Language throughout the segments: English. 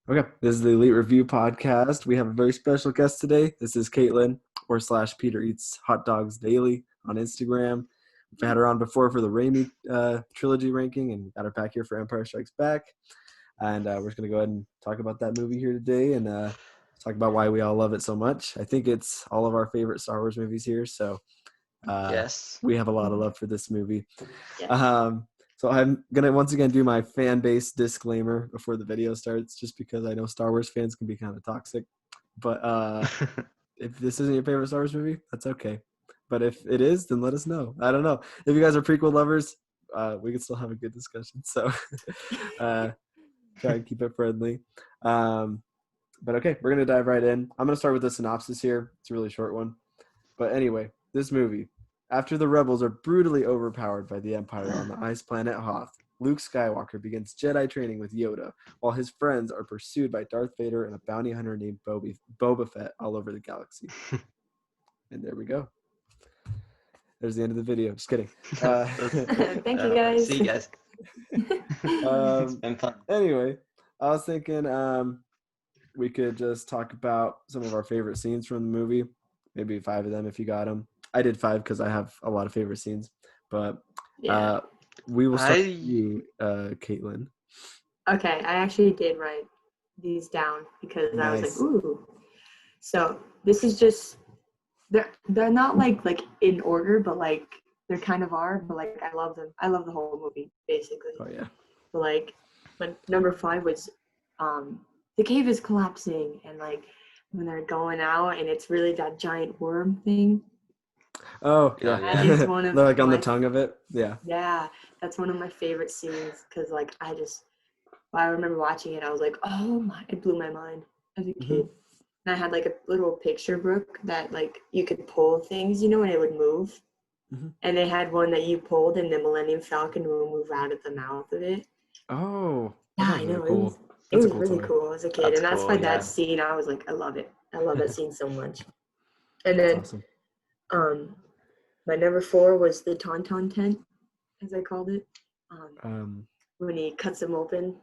Okay, this is the Elite Review Podcast. We have a very special guest today. This is Katelyn, or slash Peter Eats Hot Dogs Daily on Instagram. We've had her on before for the Raimi trilogy ranking, and got her back here for Empire Strikes Back. And we're just going to go ahead and talk about that movie here today and talk about why we all love it so much. I think it's all of our favorite Star Wars movies here, so Yes. we have a lot of love for this movie. Yeah. So I'm going to once again do my fan base disclaimer before the video starts, just because I know Star Wars fans can be kind of toxic. But if this isn't your favorite Star Wars movie, that's okay. But if it is, then let us know. I don't know. If you guys are prequel lovers, we can still have a good discussion. So try and keep it friendly. But okay, we're going to dive right in. I'm going to start with the synopsis here. It's a really short one. But anyway, this movie. After the rebels are brutally overpowered by the Empire on the ice planet Hoth, Luke Skywalker begins Jedi training with Yoda, while his friends are pursued by Darth Vader and a bounty hunter named Boba Fett all over the galaxy. And there we go. There's the end of the video. Just kidding. Thank you, guys. See you guys. It's been fun. Anyway, I was thinking we could just talk about some of our favorite scenes from the movie. Maybe 5 of them if you got them. I did 5 because I have a lot of favorite scenes. But we will start with you, Katelyn. Okay, I actually did write these down because I was like, ooh. So this is just they're not like in order, but like they kind of are. But like I love them. I love the whole movie basically. Oh yeah. But like number 5 was the cave is collapsing, and like when they're going out and it's really that giant worm thing. Oh yeah. That is one of like on the tongue of it. Yeah. Yeah, that's one of my favorite scenes because like I remember watching it. I was like, oh my! It blew my mind as a kid. And I had like a little picture book that like you could pull things, and it would move. And they had one that you pulled, and the Millennium Falcon would move out of the mouth of it. Oh. Yeah, I know. Cool. It was really cool as a kid, and that's cool, why that scene. I was like, I love it. I love that scene so much. And then, awesome. My number 4 was the Tauntaun tent, as I called it. When he cuts him open,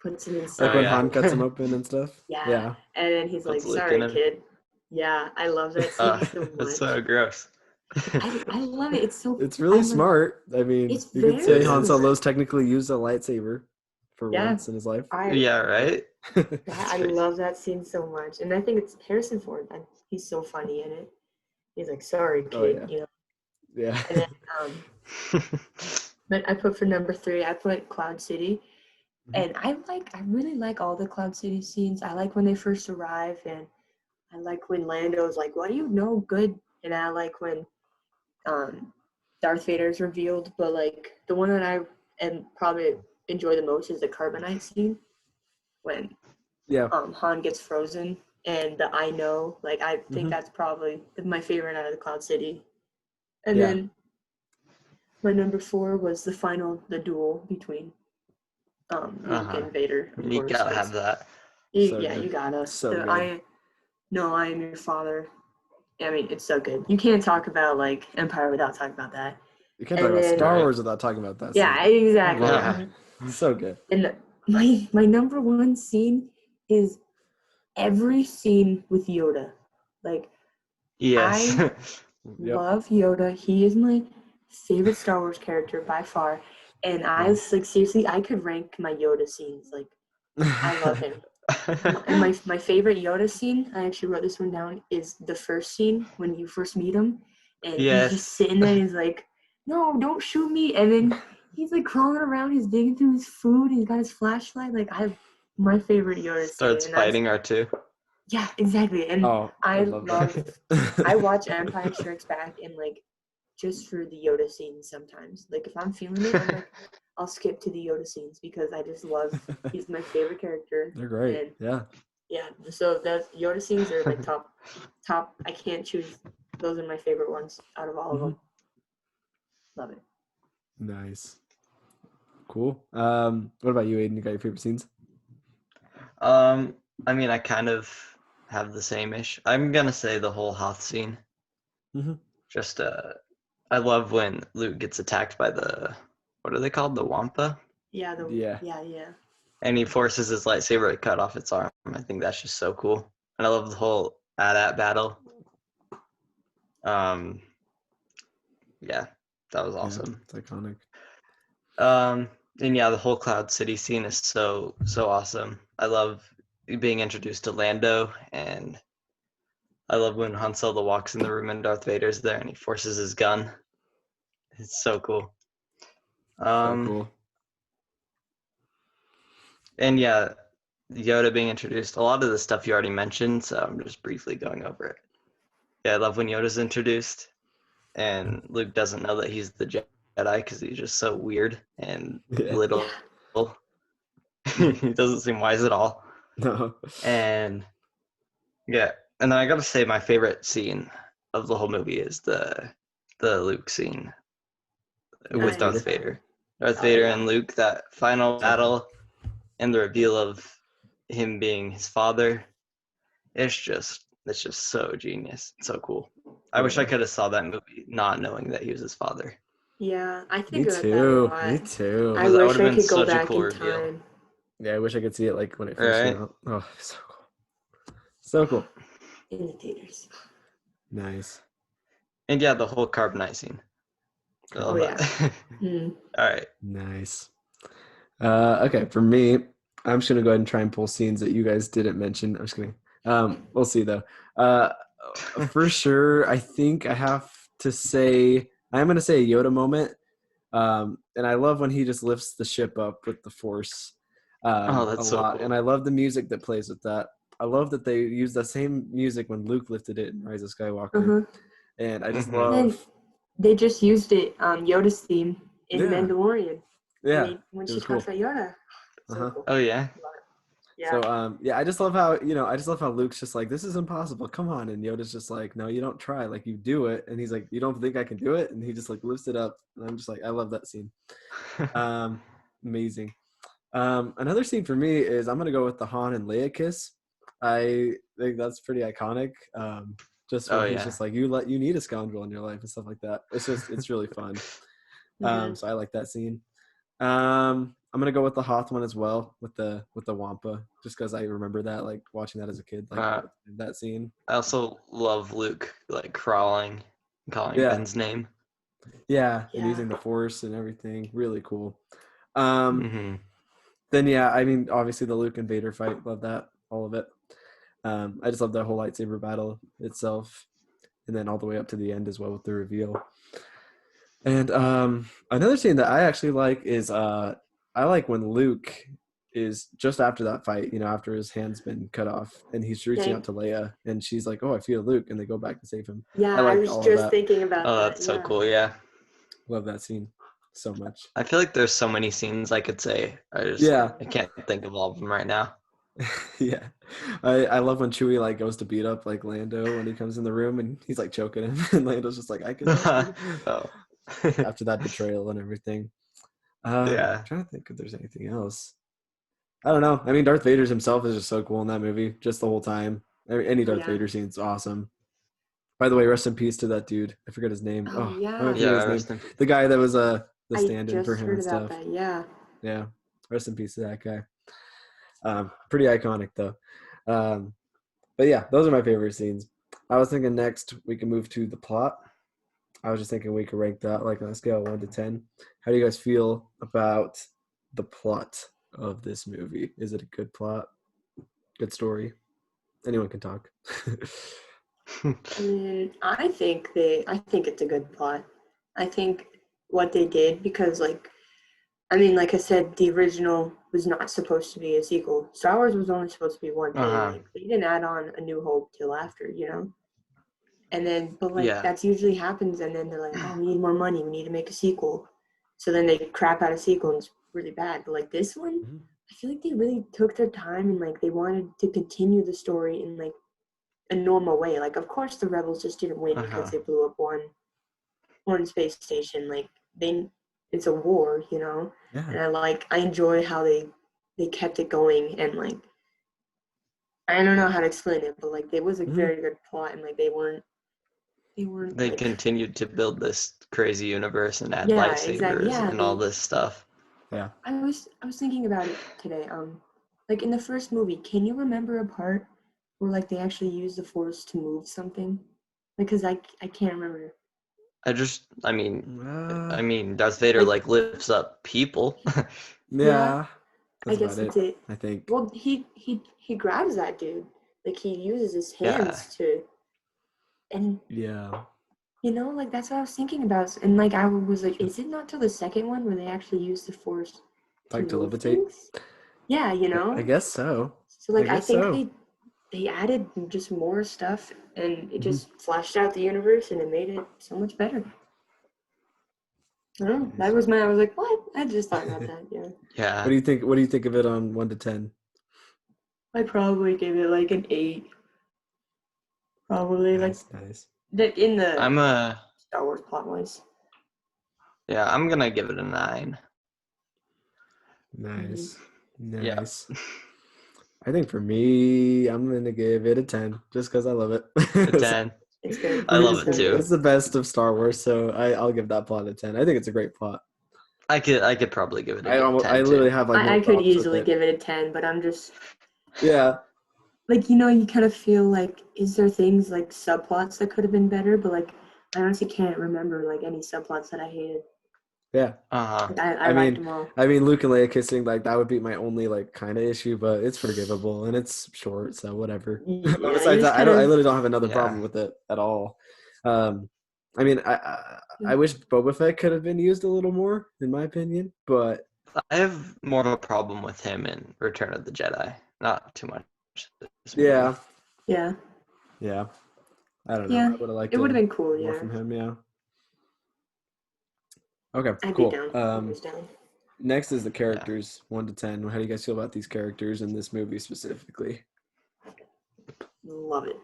puts him inside. Like when Han cuts him open and stuff. Yeah. And then he's like, "Sorry, kid." Yeah, I love that scene so much. That's so gross. I love it. It's really smart. I mean, you could say Han Solo's technically used a lightsaber for once in his life. Yeah, right? I love that scene so much. And I think it's Harrison Ford. He's so funny in it. He's like, "Sorry, kid," Yeah. And then, but I put for number 3, I put Cloud City. And I really like all the Cloud City scenes. I like when they first arrive, and I like when Lando's like, "What do you know, good?" And I like when Darth Vader's revealed. But like the one that I probably enjoy the most is the Carbonite scene when Han gets frozen. And the I know, like I think that's probably my favorite out of the Cloud City. And then my number 4 was the duel between Luke and Vader. You gotta have that. You gotta. So good. I am your father. I mean, it's so good. You can't talk about like Empire without talking about that. You can't talk about Star Wars without talking about that. Yeah, exactly. Yeah. So good. And my number 1 scene is every scene with Yoda. Like, yes. I love Yoda. He is my favorite Star Wars character by far. And I was like, seriously, I could rank my Yoda scenes. Like, I love him. And my favorite Yoda scene, I actually wrote this one down, is the first scene when you first meet him. And he's just sitting there and he's like, "No, don't shoot me." And then he's like crawling around, he's digging through his food, he's got his flashlight. Like, my favorite Yoda Starts scene. fighting R2. Yeah, exactly. And I love I watch Empire Strikes Back and like just for the Yoda scenes sometimes. Like if I'm feeling it, I'm like, I'll skip to the Yoda scenes because I just love he's my favorite character. They're great. And yeah. So those Yoda scenes are like top. I can't choose. Those are my favorite ones out of all of them. Love it. Nice. Cool. What about you, Aiden? You got your favorite scenes? I mean, I kind of have the same-ish. I'm gonna say the whole Hoth scene. Just I love when Luke gets attacked by what are they called? The Wampa? Yeah. And he forces his lightsaber to cut off its arm. I think that's just so cool. And I love the whole AT-AT battle. Yeah, that was awesome. Yeah, it's iconic. And yeah, the whole Cloud City scene is so awesome. I love being introduced to Lando, and I love when Han Solo walks in the room and Darth Vader's there and he forces his gun. It's so cool. So cool. And yeah, Yoda being introduced. A lot of the stuff you already mentioned, so I'm just briefly going over it. Yeah, I love when Yoda's introduced, and Luke doesn't know that he's the Jedi because he's just so weird and little. He doesn't seem wise at all. No. And yeah, and then I gotta say my favorite scene of the whole movie is the Luke scene with Darth Vader. Darth Vader and Luke, that final battle and the reveal of him being his father. It's just so genius. It's so cool. I wish I could have saw that movie not knowing that he was his father. Yeah, I think Me about that a lot. Me too. I wish I could go back in time. Yeah, I wish I could see it like when it first came out. Oh, so cool. So cool. In the theaters. Nice. And yeah, the whole carbonite scene. Oh yeah. All right. Nice. Okay, for me, I'm just gonna go ahead and try and pull scenes that you guys didn't mention. I'm just kidding. We'll see though. For sure, I think I have to say I'm gonna say a Yoda moment. And I love when he just lifts the ship up with the Force. That's so lot. cool. And I love the music that plays with that. I love that they use the same music when Luke lifted it in Rise of Skywalker. And I just love. And they just used it, Yoda's theme in Mandalorian. Yeah. When she talks about Yoda. So cool. Oh yeah. Yeah. So I just love how Luke's just like, this is impossible. Come on. And Yoda's just like, no, you don't try. Like, you do it. And he's like, you don't think I can do it? And he just like lifts it up. And I'm just like, I love that scene. Amazing. Another scene for me is I'm gonna go with the Han and Leia kiss. I think that's pretty iconic. Just when he's just like, you need a scoundrel in your life and stuff like that. It's really fun. So I like that scene. I'm gonna go with the Hoth one as well, with the Wampa, just because I remember that, like watching that as a kid, like that scene. I also love Luke like crawling, calling Ben's name. Yeah, and using the Force and everything, really cool. Then I mean, obviously the Luke and Vader fight, love that, all of it. I just love that whole lightsaber battle itself, and then all the way up to the end as well with the reveal. And another scene that I actually like is I like when Luke is just after that fight, after his hand's been cut off, and he's reaching out to Leia, and she's like, "Oh, I feel Luke," and they go back to save him. Yeah, I was just thinking about that. Oh, that's so cool. Yeah, love that scene so much. I feel like there's so many scenes I could say. I can't think of all of them right now. Yeah, I love when Chewie like goes to beat up like Lando when he comes in the room and he's like choking him, and Lando's just like, I could. After that betrayal and everything. I'm trying to think if there's anything else. I don't know. I mean, Darth Vader himself is just so cool in that movie, just the whole time. Any Darth Vader scene is awesome. By the way, rest in peace to that dude. I forget his name. The guy that was the stand-in for him and stuff. Yeah. Rest in peace to that guy. Pretty iconic though. But yeah, those are my favorite scenes. I was thinking next we can move to the plot. I was just thinking we could rank that like on a scale of 1 to 10. How do you guys feel about the plot of this movie? Is it a good plot? Good story? Anyone can talk. I think it's a good plot. I think what they did, because like I said, the original was not supposed to be a sequel. Star Wars was only supposed to be one thing. Like, they didn't add on A New Hope till after, And then, that's usually happens, and then they're like, oh, we need more money, we need to make a sequel. So then they crap out a sequel, and it's really bad. But, like, this one, I feel like they really took their time, and, like, they wanted to continue the story in, like, a normal way. Like, of course the Rebels just didn't win because they blew up one space station. Like, it's a war, Yeah. And I enjoy how they kept it going, and, like, I don't know how to explain it, but, like, it was a very good plot, and, like, They continued to build this crazy universe and add lightsabers and all this stuff. Yeah. I was thinking about it today. Like in the first movie, can you remember a part where like they actually use the Force to move something? Because I can't remember. I mean, Darth Vader Like lifts up people. yeah, Yeah. I That's guess about that's it, it. I think. Well, he grabs that dude. Like he uses his Yeah. hands to, and Yeah. like that's what I was thinking about. And like I was like, is it not till the second one where they actually use the Force to Like to move levitate? things? Yeah, I guess so. So like I guess think so. they added just more stuff and it Mhm. just flashed out the universe and it made it so much better. I don't know. That was I was like, what? I just thought about that, yeah. Yeah. What do you think of it on 1 to 10? I probably gave it like an 8. Probably Nice. like in the I'm Star Wars plot wise. I'm gonna give it a 9. Nice. Yeah. Nice. I think for me, I'm gonna give it a 10 just because I love it. A 10. It's good. I love It's it so too. good. It's the best of Star Wars, so I'll give that plot a 10. I think it's a great plot. I could probably give it a good 10 I literally too. have like no I could problems with easily it. give it a 10, but I'm just Yeah. like you kind of feel like is there things like subplots that could have been better, but like I honestly can't remember like any subplots that I hated. Yeah. Uh-huh. Like, I liked them all. I mean, Luke and Leia kissing, like that would be my only like kind of issue, but it's forgivable and it's short, so whatever. Yeah, But besides that, I literally don't have another Yeah. problem with it at all. I mean, I wish Boba Fett could have been used a little more, in my opinion, but I have more of a problem with him in Return of the Jedi. Not too much. This movie. yeah, yeah. I don't know. Yeah, I would have liked it would have been more cool. Yeah, from him. Yeah. Okay, I'd cool. be down. Always down. Next is the characters, 1 to 10. How do you guys feel about these characters in this movie specifically? Love it.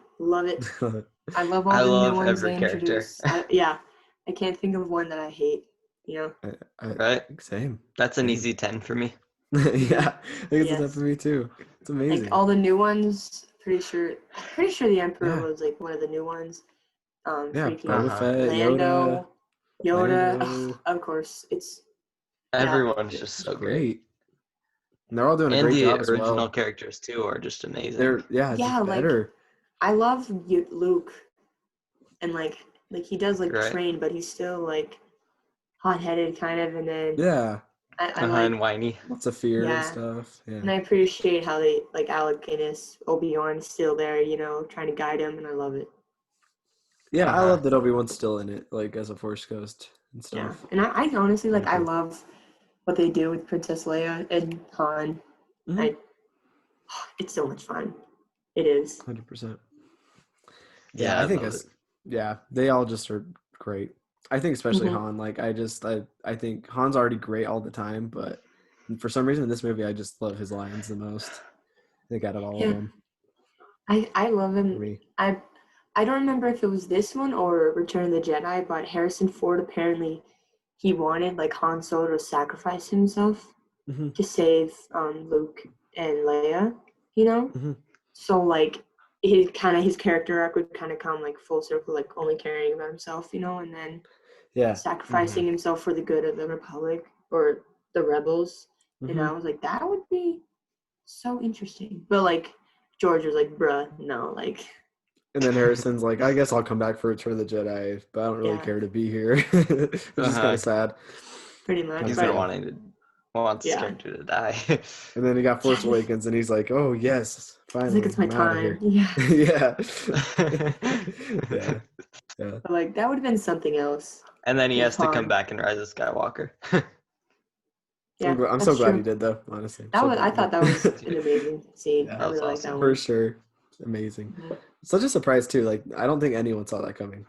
I love all I the new love ones every they character. introduced. I can't think of one that I hate. Right? Same. That's an Same. easy 10 for me. Yeah, I think it's a 10 Yes. for me too. It's amazing. Like all the new ones. Pretty sure the Emperor Yeah. was like one of the new ones. Yeah, Freaking Boba Uh-huh. Fett, Yoda. Lando. Of course, it's Everyone's just so great. And they're all doing a And great the job as original well. characters too are just amazing. They're Yeah, just like- better. I love Luke, and like he does like Right. train, but he's still like hot-headed kind of, and then Yeah, I like and whiny. lots of fear and Yeah. stuff. and Yeah, I appreciate how they like Alec Guinness, Obi-Wan still there, trying to guide him, and I love it. yeah. I Uh-huh. love that Obi-Wan's still in it, like as a Force Ghost and Yeah, stuff. and I honestly like Pretty I cool. love what they do with Princess Leia and Han. Mhm. It's so much fun. It is. 100%. Yeah, I I think love it. yeah, they all just are great. I think especially Mhm. Han. Like I think Han's already great all the time, but for some reason in this movie I just love his lines the most. I think out of all of Yeah. them. I love For him. me. I don't remember if it was this one or Return of the Jedi, but Harrison Ford apparently he wanted like Han Solo to sacrifice himself Mhm. to save Luke and Leia, Mhm. So like his character arc would kind of come like full circle, like only caring about himself, and then Yeah. sacrificing himself for the good of the Republic or the rebels. And Mhm. I was like, that would be so interesting. But like George was like, bruh, no, like And then Harrison's like, I guess I'll come back for Return of the Jedi, but I don't really Yeah. care to be here, which is kind Uh-huh. of sad. pretty much. He's But- not wants his Yeah. character to die. And then he got Force Yeah. Awakens, and he's like, oh yes, He's finally, like, it's my I'm outta time. here. Yeah. Yeah. Yeah. But like that would have been something else. And then he has to come Han. back in Rise of Skywalker. Yeah, I'm that's so glad true. he did, though. Honestly, I thought that was an amazing scene. Yeah. I That was really like that awesome. for one. sure. Amazing. Mhm. Such a surprise too. Like I don't think anyone saw that coming.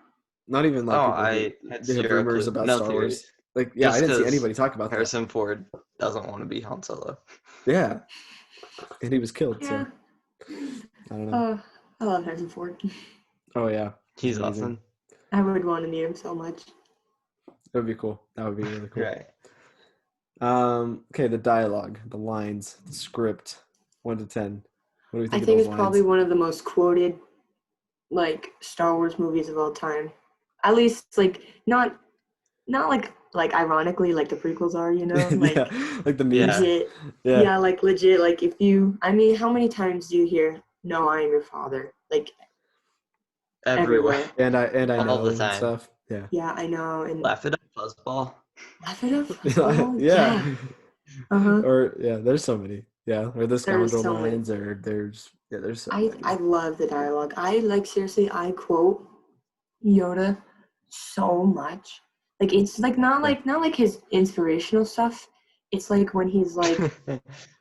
Not even like people I who had they have zero rumors clue. about No Star theories. Wars. Like yeah, Just I didn't see 'cause anybody talk about Harrison Ford doesn't want to be Han Solo. that. Yeah, and he was killed. Yeah. So I don't know. I love Harrison Ford. Oh yeah, He's amazing. awesome. I would want to meet him so much. That would be cool. That would be really cool. Right. Okay, the dialogue, the lines, the script, 1 to 10. What do we I think think of it's those probably lines? one of the most quoted, like Star Wars movies of all time. At least, like not like like ironically, like the prequels are, you know, like yeah, like the Yeah. memes. legit. Yeah. Yeah, like legit. Like if you, I mean, how many times do you hear, "No, I am your father"? Like Everywhere. everywhere. And I All know the and time. stuff. Yeah. Yeah, I know. And Laugh it up, fuzzball. laugh it up. yeah. Yeah. Uh-huh. Or yeah, there's so many. Yeah. Or the There's scoundrel so many. lines, or there's so I many. love the dialogue. I like seriously. I quote Yoda so much. Like it's like not like his inspirational stuff. It's like when he's like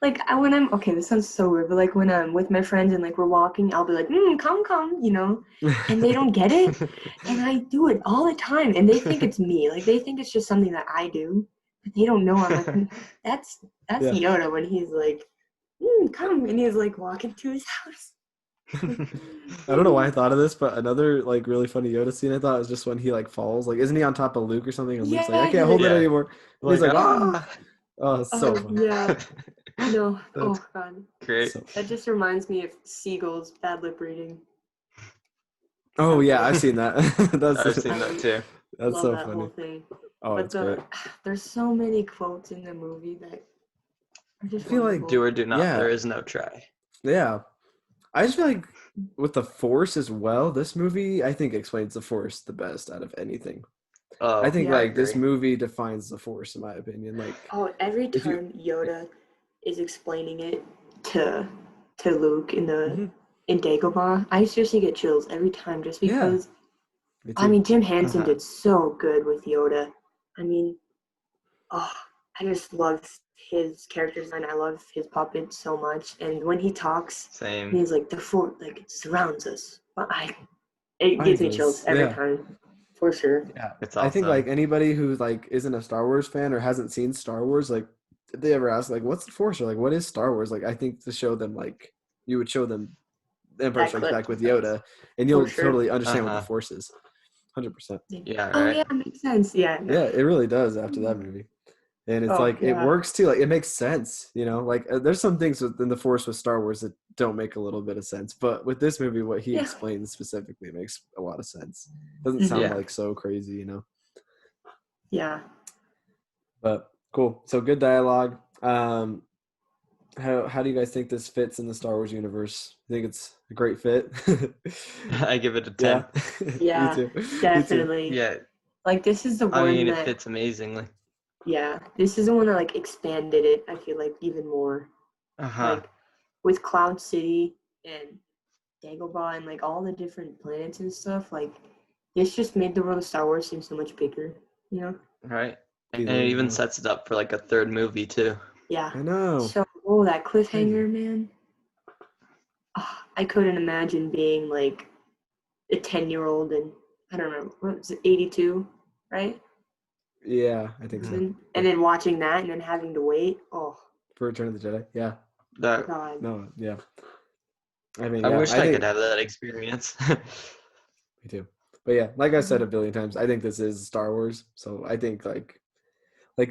when I'm okay. This sounds so weird, but like when I'm with my friends and like we're walking, I'll be like, come, you know, and they don't get it, and I do it all the time, and they think it's me. Like they think it's just something that I do, but they don't know. I'm like, that's Yeah. Yoda when he's like, come, and he's like walking to his house. I don't know why I thought of this, but another like really funny Yoda scene I thought was just when he like falls. Like, isn't he on top of Luke or something? And Luke's like, I can't hold it Yeah. anymore. And he's like, ah. Oh, it's so funny. Yeah. No. That's Oh God. great. So That just reminds me of Seagull's bad lip reading. oh yeah, I've seen that. I've seen that too. That's Love so that funny. whole thing. Oh, But it's great. there's so many quotes in the movie that are just I feel like wonderful. Do or do not. Yeah. There is no try. Yeah. I just feel like with the Force as well, this movie I think explains the Force the best out of anything. Oh, I think Yeah, I like this agree. movie defines the Force in my opinion. Like every if you- time Yoda is explaining it to Luke in the in Dagobah, I seriously get chills every time just Yeah. because Me I too. mean Jim Henson Uh-huh. did so good with Yoda. I mean, I just love his character design. I love his puppet so much. And when he talks, Same. he's like the Force, like it surrounds us. But it gives me chills every time, for sure. Yeah, It's I think awesome. like anybody who like isn't a Star Wars fan or hasn't seen Star Wars, like if they ever ask like what's the Force or like what is Star Wars, like I think to show them like you would show them The Empire That Strikes clip. Back with Yoda, and you'll sure. totally understand what the Uh-huh. Force is, 100%. Yeah, Oh right. yeah, makes sense. Yeah. No. Yeah, it really does after that movie, and it's Oh, like it yeah. works too. Like it makes sense, you know. Like there's some things within the Force with Star Wars that don't make a little bit of sense, but with this movie, what he Yeah. explains specifically makes a lot of sense. Doesn't Mhm. sound Yeah. like so crazy, you know. Yeah. But cool. So good dialogue. How do you guys think this fits in the Star Wars universe? I think it's a great fit. I give it a 10. Yeah. Me too. Me too. Definitely. Yeah, Like this is the one I mean, it that fits amazingly. this is the one that like expanded it. I feel like even more. Uh-huh. Like with Cloud City and Dagobah and like all the different planets and stuff. Like this just made the world of Star Wars seem so much bigger. You know? Right. Be And there, it even yeah. sets it up for like a third movie too. Yeah. I know. So that cliffhanger, man. I couldn't imagine being like a 10-year-old and I don't know, what was it, 82, right? Yeah, I think so. And then watching that and then having to wait. Oh, For Return of the Jedi. Yeah. That God. No, yeah. I mean, I yeah, wish I I think could have that experience. me too. But yeah, like I said a billion times, I think this is Star Wars. So I think like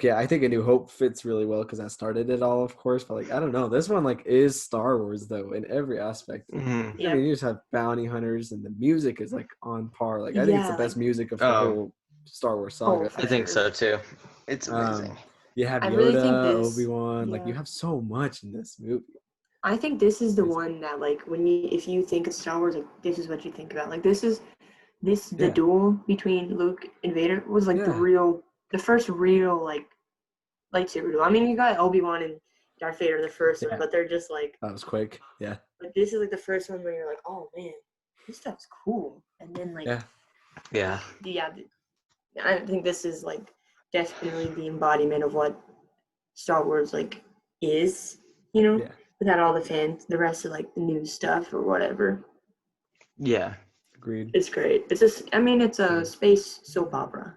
yeah, I think A New Hope fits really well because that started it all, of course. But like, I don't know, this one like is Star Wars though in every aspect. Mhm. I mean, you just have bounty hunters, and the music is like on par. Like, I think it's the Yeah, best like- music of the Oh. whole Star Wars saga. for I think sure. so too. It's amazing. You have I really think Yoda, this- Obi-Wan. Like, you yeah. have so much in this movie. I think this is the It's- one that like if you think of Star Wars, like this is what you think about. Like the Yeah. duel between Luke and Vader was like Yeah. the first real like lightsaber duel. I mean, you got Obi-Wan and Darth Vader the first one, Yeah. but they're just like, That was quick. Yeah. but this is like the first one where you're like, oh man, this stuff's cool. And then like, Yeah. Yeah. I think this is like definitely the embodiment of what Star Wars like is, you know, Yeah. without all the rest of like the new stuff or whatever. Yeah. Agreed. It's great. It's a space soap opera,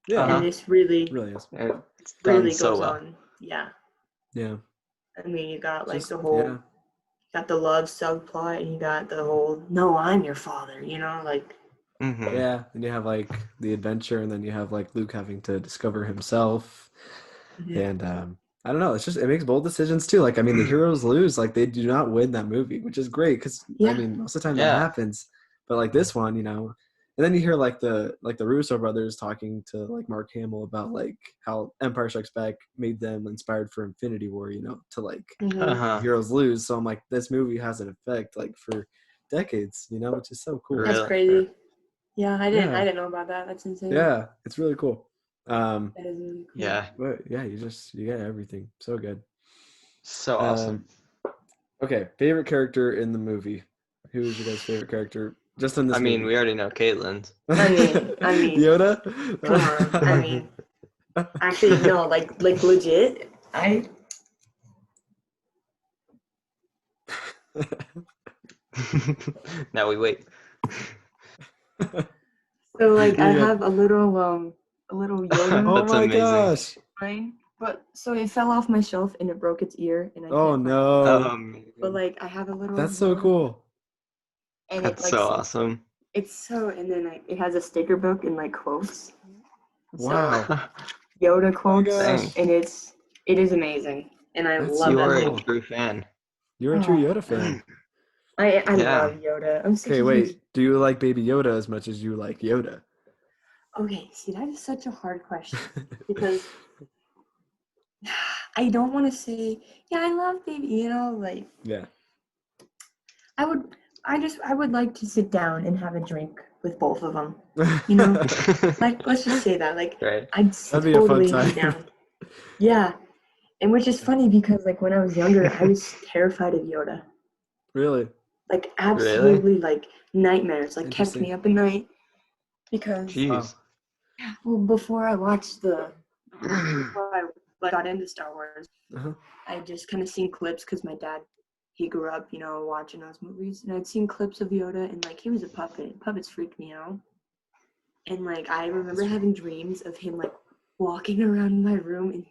Yeah. Uh-huh. and this really It really is. It's done really so goes well. on. Yeah, Yeah. I mean, you got like Just, the whole, yeah. got the love subplot, and you got the whole "No, I'm your father." You know, like Mhm. Yeah. And you have like the adventure, and then you have like Luke having to discover himself. And I don't know. It's just, it makes bold decisions too. Like, I mean, the heroes lose. Like, they do not win that movie, which is great because, Yeah. I mean, most of the time Yeah. that happens. But like this one, you know, And then you hear like the Russo brothers talking to like Mark Hamill about like how Empire Strikes Back made them inspired for Infinity War, to like heroes lose. So I'm like, this movie has an effect like for decades, which is so cool. That's crazy. Yeah, I didn't know about that. That's insane. Yeah, it's really cool. That is really cool. Yeah. But yeah, you get everything. So good. So awesome. Okay, favorite character in the movie. Who is your guys' favorite character? Just in this movie. We already know Katelyn's. I mean, Yoda? Come on. Actually, no, like legit. Now we wait. So like I have a little Yoda. Oh That's my amazing. gosh! Mine, but so it fell off my shelf and it broke its ear and I Oh can't no! but like I have a little. That's so cool. And That's it, like, so awesome. It's so, and then it has a sticker book and like quotes. Wow. So, Yoda quotes, gosh. and it is amazing, and I That's love so that. You're cool. a true fan. You're a true Yoda fan. I Yeah. love Yoda. I'm such Okay, a wait. huge- Do you like Baby Yoda as much as you like Yoda? Okay, see, that is such a hard question because I don't want to say, yeah, I love Baby. Like Yeah. I would like to sit down and have a drink with both of them. Like, let's just say that. Like, Right. I'd That'd be a fun totally time. be down. Yeah. And which is funny because, like, when I was younger, I was terrified of Yoda. Really? Like, absolutely, like, nightmares. Like, kept me Interesting. up at night. Because, Jeez. well, before I got into Star Wars, Uh-huh. I had just kind of seen clips because my dad, he grew up, watching those movies. And I'd seen clips of Yoda, and, like, he was a puppet. Puppets freaked me out. And, like, I remember having dreams of him, like, walking around my room and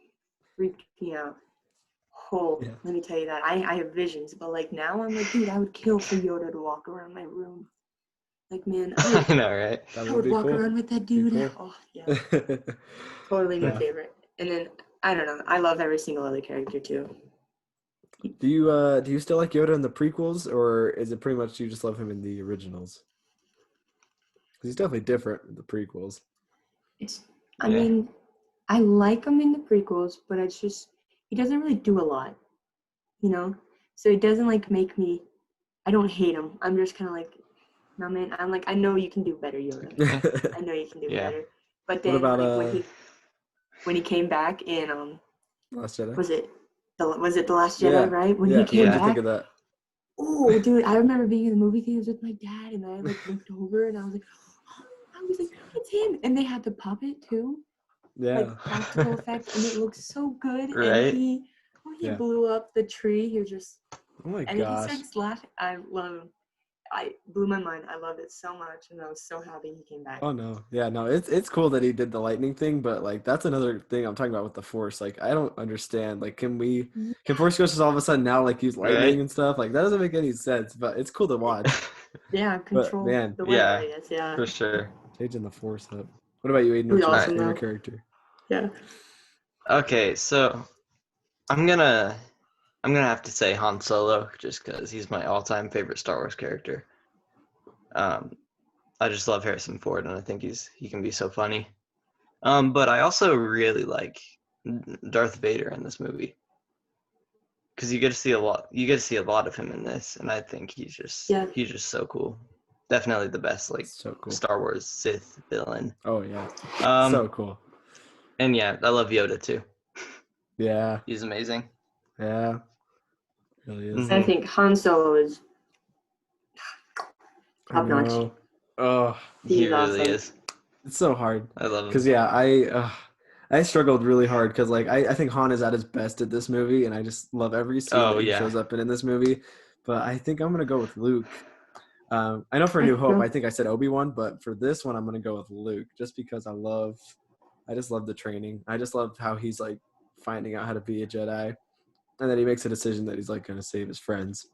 freaked me out. Yeah. Let me tell you that. I have visions, but, like, now I'm like, dude, I would kill for Yoda to walk around my room. Like, man, I know, right? That I would be walk cool. around with that dude. Be Oh, yeah. Totally my Yeah. favorite. And then, I don't know. I love every single other character, too. Do you still like Yoda in the prequels, or is it pretty much you just love him in the originals? Because he's definitely different in the prequels. I mean, I like him in the prequels, but it's just, he doesn't really do a lot, So it doesn't, like, make me, I don't hate him. I'm just kind of like, no, man, I'm like, I know you can do better, Yoda. I know you can do better. But then, What about like, when he came back in, Last Jedi? was it The Last Jedi, right? When he What came did you back, think of that? oh, dude, I remember being in the movie theaters with my dad, and I, like, looked over, and I was like, it's him. And they had the puppet, too. Yeah. Like, practical effects, and it looked so good. Right? And he blew up the tree. He was just, Oh my and gosh. he starts laughing. I love him. I blew my mind. I loved it so much, and I was so happy he came back. Oh no. Yeah, no, it's cool that he did the lightning thing, but like that's another thing I'm talking about with the Force. Like I don't understand. Like can Force Ghosts all of a sudden now like use lightning and stuff? Like that doesn't make any sense, but it's cool to watch. Yeah, control man, the weather, I guess, yeah. For sure. Changing the Force up. What about you, Aiden? Who's What's your awesome, favorite though? character? Yeah. Okay, so I'm gonna have to say Han Solo just because he's my all-time favorite Star Wars character. I just love Harrison Ford, and I think he can be so funny. But I also really like Darth Vader in this movie because you get to see a lot. You get to see a lot of him in this, and I think he's just so cool. Definitely the best So cool. Star Wars Sith villain. Oh yeah. So cool. And yeah, I love Yoda too. Yeah. He's amazing. Yeah. Really is. I think Han Solo is top notch. Oh, He really awesome. is. it's so hard. I love him. Because I struggled really hard because like I think Han is at his best at this movie, and I just love every scene that he shows up in this movie. But I think I'm gonna go with Luke. I know for A New Hope, I think I said Obi-Wan, but for this one, I'm gonna go with Luke just because I just love the training. I just love how he's like finding out how to be a Jedi, and then he makes a decision that he's like gonna save his friends.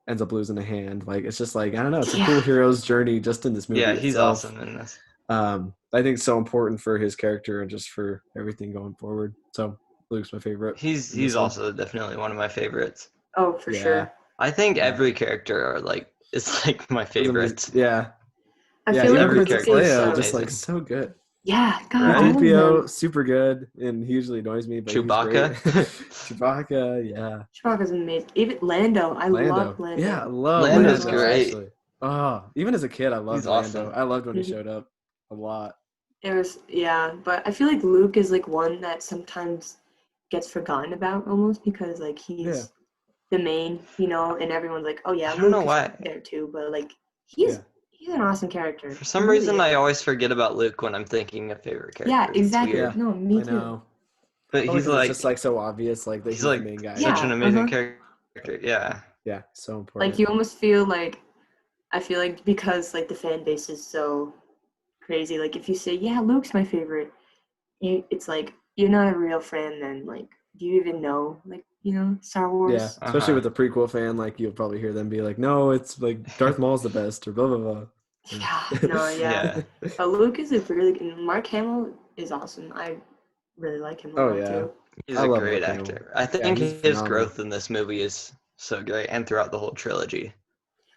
Ends up losing a hand. Like it's just like I don't know. It's a cool hero's journey just in this movie. Yeah, he's itself. awesome in this. I think it's so important for his character and just for everything going forward. So Luke's my favorite. He's also definitely one of my favorites. Oh, for sure. I think every character is like my favorite. Yeah. I Yeah, feel even like every Princess Luke character is is Leia, so just like amazing. so good. yeah, God, Right? all of them. 3PO, super good, and he usually annoys me, but he's great. Chewbacca. Chewbaccaca, yeah. Chewbacca's amazing. Even Lando, I love Lando. Lando. Yeah, I love Lando's Lando, great. actually. Oh, even as a kid, I loved He's Lando. awesome. I loved when he Mhm. showed up a lot. It was but I feel like Luke is like one that sometimes gets forgotten about almost because like he's Yeah. the main, and everyone's like, oh yeah, I don't know Luke is why. there too, but like he's Yeah. he's an awesome character. For some He really reason, is. I always forget about Luke when I'm thinking of favorite characters. Yeah, It's exactly. weird. Yeah, No, me I too. know. But Probably he's because it's like just like so obvious, like that he's he's the like main guy. such Yeah, an amazing uh-huh. character. Yeah. Yeah, so Like important. you almost feel like I feel like because like the fan base is so crazy, like if you say, yeah, Luke's my favorite, it's like you're not a real fan then. Like, do you even know like, Star Yeah, Wars? especially Uh-huh. with a prequel fan, like you'll probably hear them be like, "No, it's like Darth Maul's the best," or blah blah blah. Yeah, no, yeah. Yeah. But Luke is a really good, Mark Hamill is awesome. I really like him a Oh lot yeah, too. He's I a love great Mark Hamill. actor. I Yeah, think he's his phenomenal. growth in this movie is so great, and throughout the whole trilogy,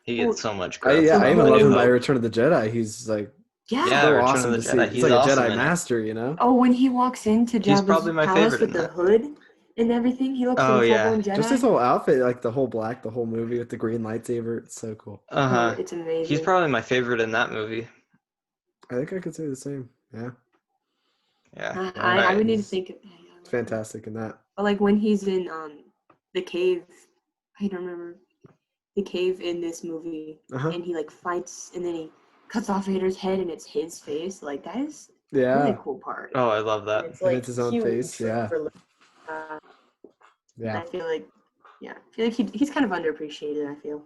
he Well, gets so much I growth. yeah, I From even A love New him by Hope. Return of the Jedi. He's like Yeah. Yeah, so Return of awesome the to see. Jedi. He's He's like a awesome Jedi in it. master, you know? Oh, when he walks into He's Jabba's probably my palace favorite with in the that. hood and everything, he looks like Oh a yeah. full-blown Jedi. Just his whole outfit, like the whole black, the whole movie with the green lightsaber. It's so cool. Oh, Uh-huh. it's He's amazing. probably my favorite in that movie. I think I could say the same. Yeah, Yeah. I, yeah. I, I Alright. would need to He's think of yeah, I like him. fantastic in that. But like when he's in the cave, I don't remember the cave in this movie, Uh-huh. and he like fights, and then he cuts off Vader's head, and it's his face. Like that is a Yeah, really cool part. Oh, I love And that. it's and like it's his own huge face. Yeah, for Luke. Uh, yeah. I feel like he's kind of underappreciated. I feel,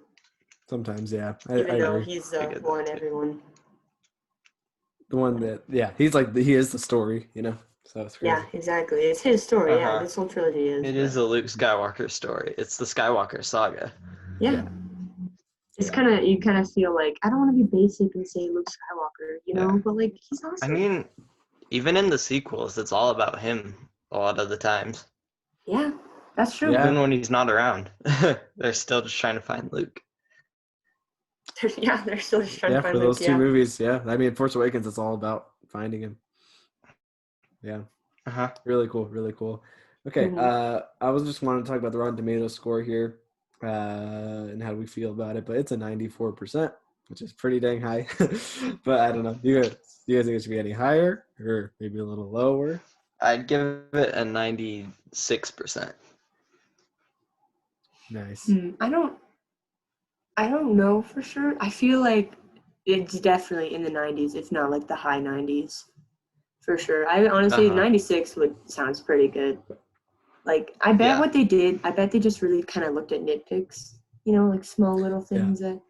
Sometimes, yeah. I even though agree. he's I the get that one too. everyone. The one that, yeah, he's like he is the story, you know. So it's crazy. Yeah, exactly. It's his story. Yeah, Uh-huh. this whole trilogy is. It but is a Luke Skywalker story. It's the Skywalker Saga. yeah. It's you kind of feel like I don't want to be basic and say Luke Skywalker, Yeah. but like he's I awesome. mean, even in the sequels, it's all about him a lot of the times. Yeah, that's true. Yeah. Even when he's not around, they're still just trying to find Luke. They're still just trying Yeah, to find for Luke. those two movies, yeah. I mean, Force Awakens, it's all about finding him. Yeah, Uh-huh. really cool, really cool. Okay, Mhm. I was just wanting to talk about the Rotten Tomatoes score here, and how we feel about it. But it's a 94%, which is pretty dang high. But I don't know. Do you guys think it should be any higher or maybe a little lower? I'd give it a 96%. Nice. I don't know for sure. I feel like it's definitely in the 90s, if not like the high 90s, for sure. I honestly Uh-huh. 96 sounds pretty good. Like I bet Yeah. what they did, I bet they just really kind of looked at nitpicks, like small little things that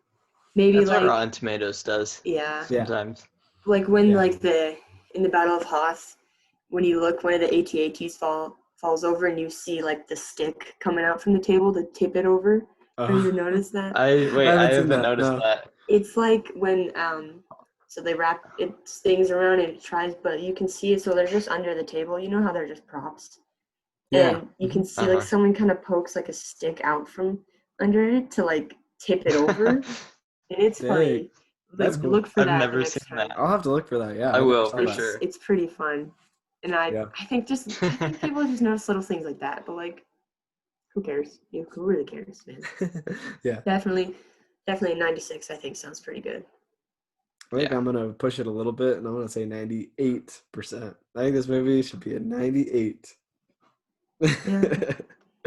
maybe That's what like Rotten Tomatoes does yeah, Yeah. sometimes. like when Yeah. like in the Battle of Hoth, when you look one of the AT-ATs falls over and you see like the stick coming out from the table to tip it over. Have you noticed that? I haven't seen haven't that, noticed no. that. It's like when so they wrap it things around and it tries, but you can see it, so they're just under the table. You know how they're just props, Yeah. and you can see Uh-huh. like someone kind of pokes like a stick out from under it to like tip it over, and it's Dang. funny. That's Like, cool. look for I've that never the next seen time. that. I'll have to look for that. Yeah, I never will, saw for that. sure. It's pretty fun, and Yeah. I think people just notice little things like that. But like, who cares? Who really cares, man? Yeah. Definitely 96. I think sounds pretty good. I think Yeah. I'm gonna push it a little bit, and I'm gonna say 98%. I think this movie should be a 98. Yeah.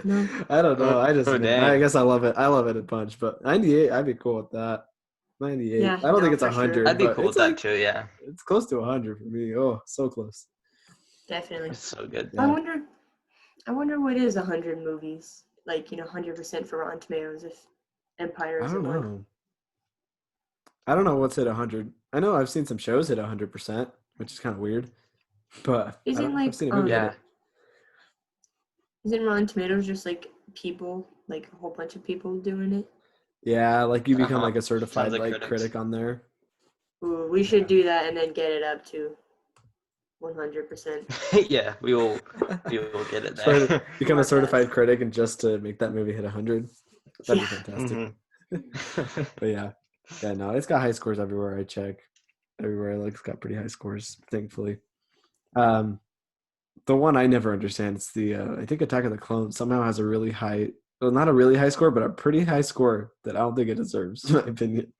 No. I don't know. I dang. guess I love it. I love it a bunch, but 98, I'd be cool with that. 98. Yeah, I don't think no, it's for sure. 100, I'd be but cool it's with like that too, yeah. it's close to 100 for me. Oh, so close. Definitely. It's so good. Yeah. I wonder what is 100 movies, like 100% for Rotten Tomatoes if Empire I is don't one. know. I don't know what's hit 100. I know I've seen some shows hit 100%, which is kind of weird. But I've seen a movie hit Yeah. it. Isn't Rotten Tomatoes just like people, like a whole bunch of people doing it? Yeah, like you become Uh-huh. like a certified Tons of like critics. critic on there. Ooh, we should do that and then get it up to 100%. Yeah, we will get it Try to there. become a Mark certified that. critic and just to make that movie hit 100. That'd be Yeah. fantastic. Mhm. But yeah, no, it's got high scores everywhere I check. everywhere. Like it's got pretty high scores, thankfully. The one I never understand is the I think Attack of the Clones somehow has a really high, well, not a really high score, but a pretty high score that I don't think it deserves, in my opinion.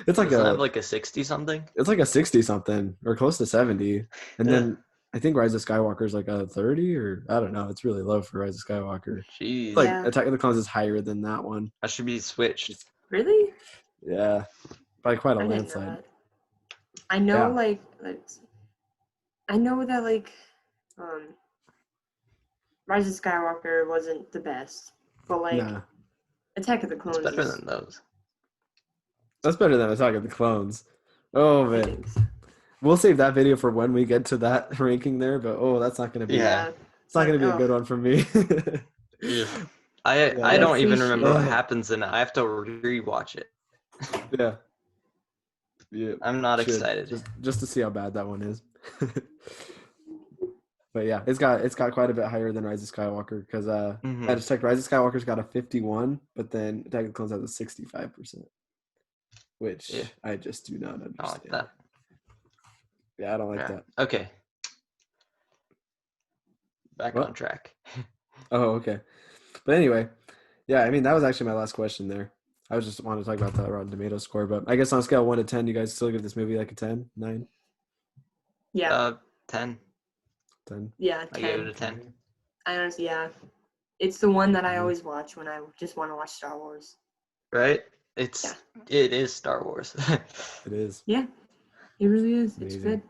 It's like Doesn't it have like a 60 something? it's like a 60 something or close to 70, and Yeah. then I think Rise of Skywalker is like a 30 or I don't know. It's really low for Rise of Skywalker. Jeez. Like Yeah. Attack of the Clones is higher than that one. That should be switched. Really? Yeah, by quite a I didn't know landslide. that. I know, Yeah. like, I know that, like, Rise of Skywalker wasn't the best, but, like, Nah, Attack of the Clones It's better is, than those. that's better than Attack of the Clones. Oh I man, think so. we'll save that video for when we get to that ranking there. But that's not gonna be. Yeah. It's not gonna be a Oh. good one for me. Yeah. I I don't even appreciate remember what it. happens in it. I have to rewatch it. Yeah. Yeah. I'm not Should, excited. just to see how bad that one is. But yeah, it's got quite a bit higher than Rise of Skywalker because Mhm. I just checked. Rise of Skywalker's got a 51, but then Attack of the Clones has a 65%, which Yeah. I just do not I understand. don't like that. Yeah, I don't like Yeah. that. Okay. Back What? on track. Oh, okay. But anyway, yeah, I mean that was actually my last question there. I was just wanting to talk about that Rotten Tomatoes score, but I guess on a scale of 1 to 10, you guys still give this movie like a 10, 9, Yeah, 10. 10? yeah, I gave it 10. a 10. I honestly, yeah. It's the one that I Mhm. always watch when I just want to watch Star Wars. Right? Yeah. It is Star Wars. It is. Yeah, it really is. It's Amazing. good.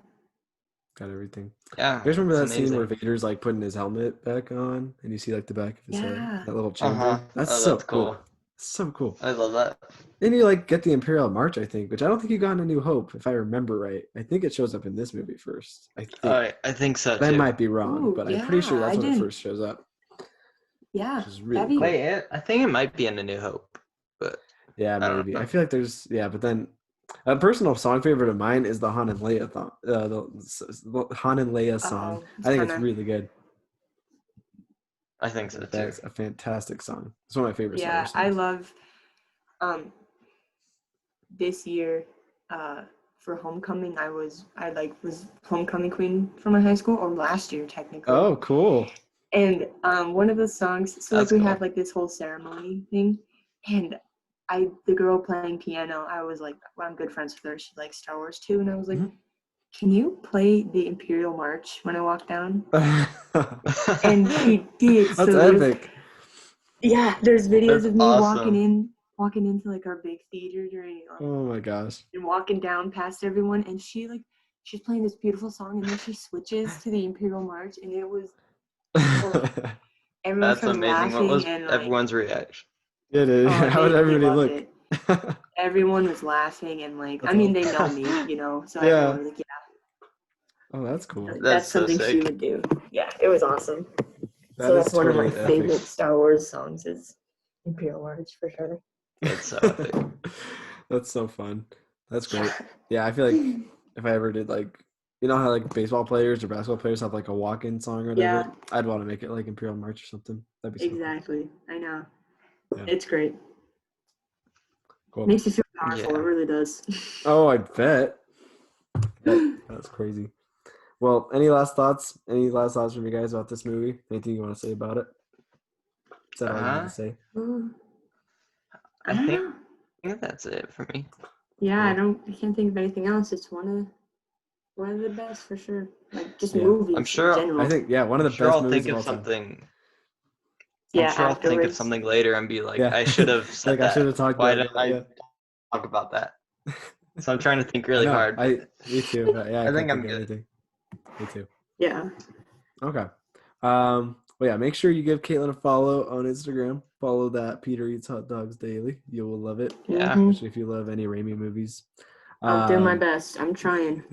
Got everything. Yeah. You guys remember that it's scene where amazing. Vader's like putting his helmet back on and you see like the back of his head? Yeah. That little chamber? Uh-huh. That's Oh, so that's cool. cool. So cool. I love that. Then you like get the Imperial March, I think, which I don't think you got in A New Hope, if I remember right. I think it shows up in this movie first. I think. I think so But I too. might be wrong, Ooh, but I'm pretty sure yeah, that's I when it didn't- first shows up, Yeah. which is really that'd be- cool. Wait, I think it might be in A New Hope, but Yeah, I don't maybe. I know. feel like there's but then a personal song favorite of mine is the Han and Leia the Han and Leia song. Uh-oh, I think it's kinda- really good. I think so too. That's a fantastic song. It's one of my favorite Yeah, Star I Wars songs. love this year for homecoming I was homecoming queen for my high school, or last year technically. Oh, cool. And one of the songs, so like That's we cool. have like this whole ceremony thing, and the girl playing piano, I was like, well, I'm good friends with her, she likes Star Wars too, and I was like, Mhm. can you play the Imperial March when I walk down? And she did. That's So there's- epic. Yeah, there's videos That's of me awesome. walking into like our big theater during Oh my gosh. and walking down past everyone, and she's playing this beautiful song, and then she switches to the Imperial March, and it was everyone That's started amazing. What laughing, was and like, everyone's reaction? It is. oh, How would they everybody loved look? it. Everyone was laughing, and like, That's I mean, they awesome. know me, you know, so Yeah. everyone was like, Oh, that's cool. yeah, That's that's so something she sick. would do. Yeah, it was awesome. That So is that's one of my totally epic. favorite Star Wars songs is Imperial March for sure. That's so epic. That's so fun. That's great. Yeah, I feel like if I ever did like, you know how like baseball players or basketball players have like a walk-in song or whatever? Yeah. I'd want to make it like Imperial March or something. That'd be so cool. Exactly. I know. Yeah. It's great. Cool. Makes you feel powerful. Yeah. It really does. Oh, I bet. That's crazy. Well, any last thoughts? Any last thoughts from you guys about this movie? Anything you want to say about it? Is that all you need to say? I I don't think know. that's it for me. Yeah, Yeah. I can't think of anything else. It's one of the best for sure. Like just Yeah. movies I'm sure- in general. I think one of the I'm sure best I'll movies think of of all time. something. Yeah, I'm sure I'll think of afterwards. something later and be like, Yeah. I should have said Like, that. I should have talked Why about didn't that, I yeah. talk about that? So I'm trying to think I really know. hard. Me too. But yeah, I, I think can't I'm of good. anything. Me too. Yeah. Okay. Well, yeah, make sure you give Katelyn a follow on Instagram. Follow that Peter Eats Hot Dogs Daily. You will love it, Yeah. Mhm. especially if you love any Raimi movies. I'll do my best. I'm trying.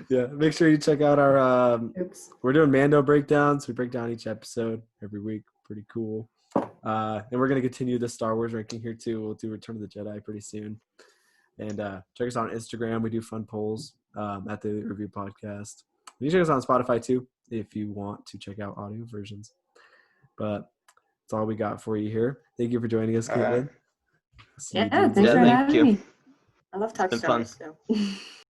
Yeah, make sure you check out our. Oops. We're doing Mando breakdowns. We break down each episode every week. Pretty cool. And we're gonna continue the Star Wars ranking here too. We'll do Return of the Jedi pretty soon. And check us out on Instagram. We do fun polls at the ELEET Review Podcast. You can check us out on Spotify too if you want to check out audio versions. But that's all we got for you here. Thank you for joining us, All right. Katelyn. See you Yeah, dudes thanks Yeah, for later. thank having you. me. I love talking It's been Star Wars, so.